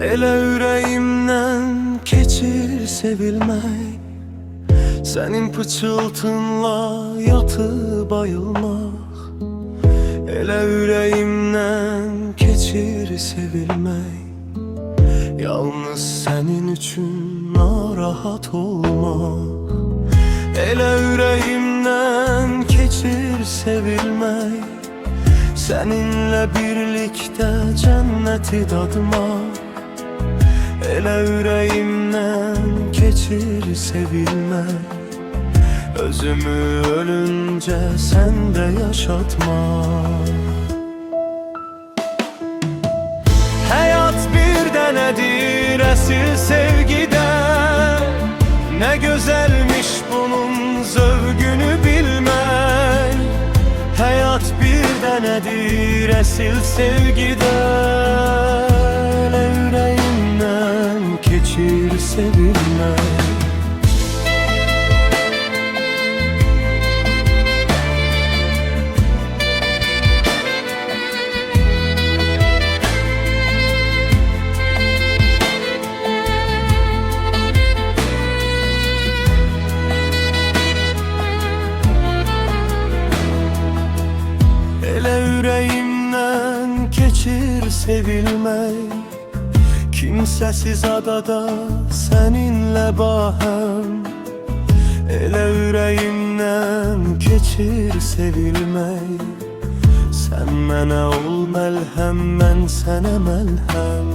Elə ürəyimdən keçir sevilmək, sənin pıçıltınla yatıb ayılmaq. Elə ürəyimdən keçir sevilmək, yalnız sənin üçün narahat olmaq. Elə ürəyimdən keçir sevilmək, səninlə birlikdə cənnəti dadmaq. Elə ürəyimdən keçir sevilmək, özümü ölüncə səndə yaşatmaq. Həyat bir dənədir əsil sevgidən, nə gözəlmiş bunun zövqünü bilmək. Həyat bir dənədir əsil sevgidən, elə ürəyimdən keçir sevilmək. Elə ürəyimdən keçir sevilmək, kimsəsiz adada səninlə bahəm. Elə ürəyimdən keçir sevilmək, sən mənə ol məlhəm, mən sənə məlhəm.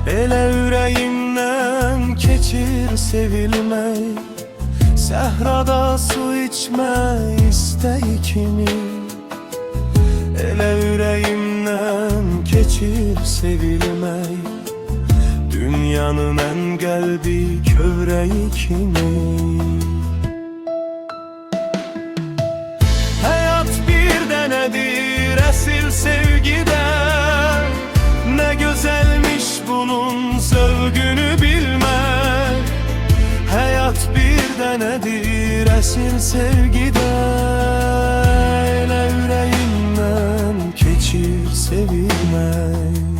Elə ürəyimdən keçir sevilmək, səhrada su içmə istəyi kimi. Elə ürəyimdən keçir sevilmək, dünyanın ən qəlbi kövrəyi kimi. Həyat bir dənədir əsil sevgidən, nə gözəlmiş bunun zövqünü bilmək. Həyat bir dənədir əsil sevgidən, elə ürəyimdən keçir sevilmək.